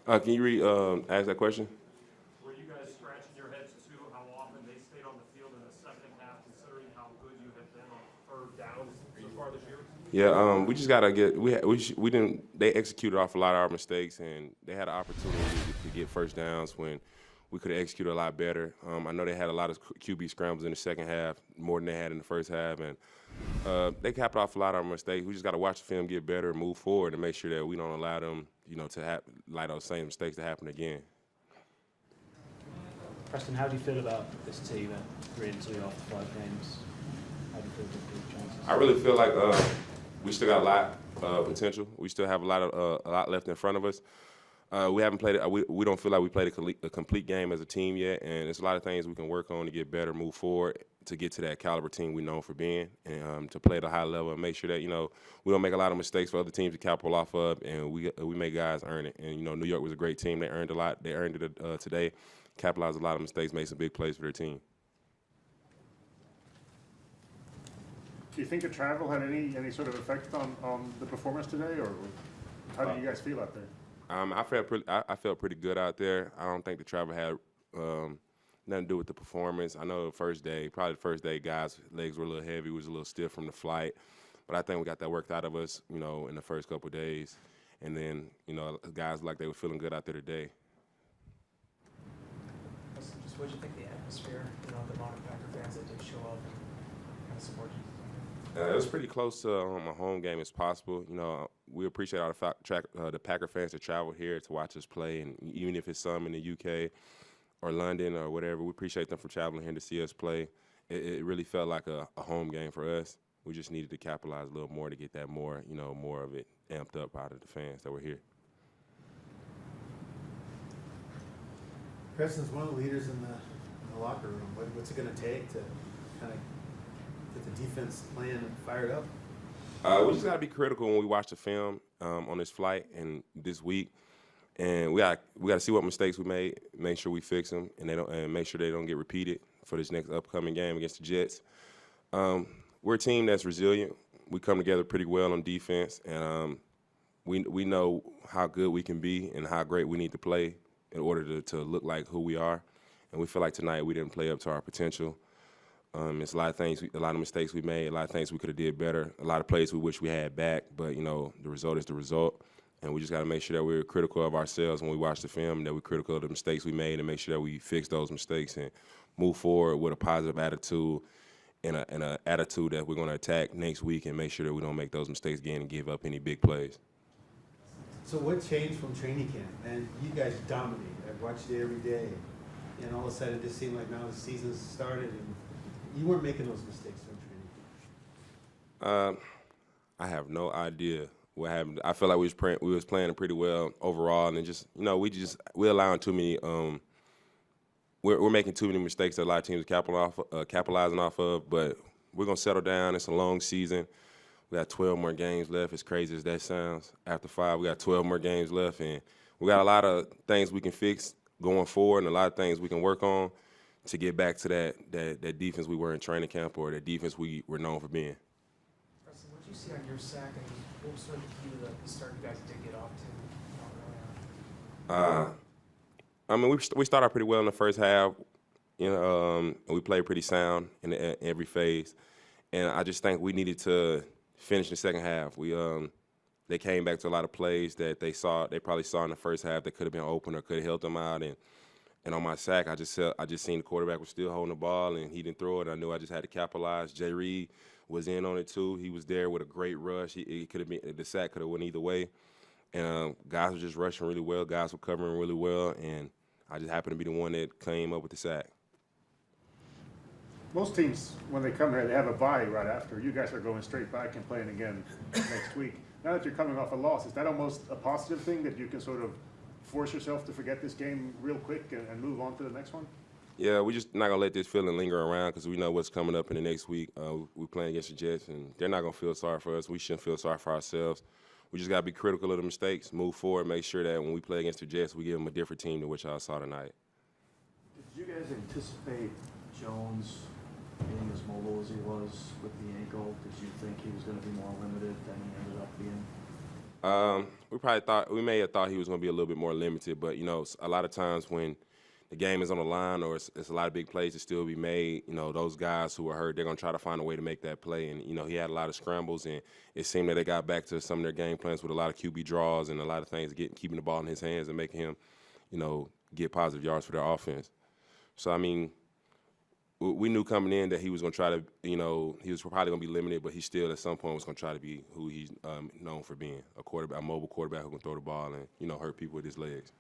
Can you ask that question? Were you guys scratching your heads too how often they stayed on the field in the second half, considering how good you have been on third downs so far this year? Yeah, we just gotta get we didn't they executed off a lot of our mistakes, and they had an opportunity to get first downs when we could have executed a lot better. I know they had a lot of QB scrambles in the second half, more than they had in the first half, and they capped off a lot of our mistakes. We just got to watch the film, get better, and move forward, and make sure that we don't allow them, to allow those same mistakes to happen again. Preston, how do you feel about this team at 3-2 after 5 games? How do you feel about the chances? I really feel like we still got a lot of potential. We still have a lot left in front of us. We haven't played it. We don't feel like we played a complete game as a team yet, and there's a lot of things we can work on to get better, move forward, to get to that caliber team we known for being, and to play at a high level and make sure that we don't make a lot of mistakes for other teams to capital off of, and we make guys earn it. And New York was a great team. They earned a lot. They earned it today. Capitalized a lot of mistakes, made some big plays for their team. Do you think the travel had any sort of effect on the performance today, or how do you guys feel out there? I felt pretty good out there. I don't think the travel had nothing to do with the performance. I know probably the first day, guys' legs were a little heavy, was a little stiff from the flight, but I think we got that worked out of us, in the first couple of days, and then guys like they were feeling good out there today. Just what did you think of the atmosphere? The amount of Packer fans that did show up and kind of support you. It was pretty close to a home game as possible. We appreciate all the Packer fans that travel here to watch us play, and even if it's some in the UK or London or whatever, we appreciate them for traveling here to see us play. It really felt like a home game for us. We just needed to capitalize a little more to get that more of it amped up out of the fans that were here. Preston's one of the leaders in the locker room. What's it going to take to kind of get the defense playing and fired up? We just got to be critical when we watch the film on this flight and this week, and we got to see what mistakes we made, make sure we fix them, and make sure they don't get repeated for this next upcoming game against the Jets. We're a team that's resilient. We come together pretty well on defense, and we know how good we can be and how great we need to play in order to look like who we are. And we feel like tonight we didn't play up to our potential. It's a lot of things, a lot of mistakes we made, a lot of things we could have did better, a lot of plays we wish we had back, but, the result is the result. And we just got to make sure that we're critical of ourselves when we watch the film, that we're critical of the mistakes we made, and make sure that we fix those mistakes and move forward with a positive attitude and an attitude that we're going to attack next week and make sure that we don't make those mistakes again and give up any big plays. So what changed from training camp? And you guys dominated. I've watched it every day. And all of a sudden it just seemed like now the season's started and you weren't making those mistakes from training camp. I have no idea what happened. I feel like we was playing pretty well overall, and just we're allowing too many. We're making too many mistakes that a lot of teams are capitalizing off of. But we're gonna settle down. It's a long season. We got 12 more games left. As crazy as that sounds, after 5, we got 12 more games left, and we got a lot of things we can fix going forward, and a lot of things we can work on to get back to that defense we were in training camp, or that defense we were known for being. Preston, what did you see on your sack, and what was sort of the key to the start you guys did get off to early on? We started out pretty well in the first half, and we played pretty sound in every phase, and I just think we needed to finish the second half. They came back to a lot of plays that they probably saw in the first half that could have been open or could have helped them out, and on my sack, I just seen the quarterback was still holding the ball, and he didn't throw it. I knew I just had to capitalize. Jay Reed was in on it too. He was there with a great rush. The sack could have went either way. And guys were just rushing really well. Guys were covering really well, and I just happened to be the one that came up with the sack. Most teams, when they come here, they have a bye right after. You guys are going straight back and playing again next week. Now that you're coming off a loss, is that almost a positive thing that you can sort of force yourself to forget this game real quick and move on to the next one? Yeah, we're just not going to let this feeling linger around because we know what's coming up in the next week. We're playing against the Jets, and they're not going to feel sorry for us. We shouldn't feel sorry for ourselves. We just got to be critical of the mistakes, move forward, make sure that when we play against the Jets, we give them a different team than what y'all saw tonight. Did you guys anticipate Jones being as mobile as he was with the ankle? Did you think he was going to be more limited than he ended up being? We may have thought he was going to be a little bit more limited, but a lot of times when the game is on the line or it's a lot of big plays to still be made, those guys who are hurt, they're going to try to find a way to make that play. And he had a lot of scrambles, and it seemed that they got back to some of their game plans with a lot of QB draws and a lot of things keeping the ball in his hands and making him, get positive yards for their offense. So I mean, we knew coming in that he was going to try to, he was probably going to be limited, but he still at some point was going to try to be who he's known for being, a mobile quarterback who can throw the ball and, hurt people with his legs.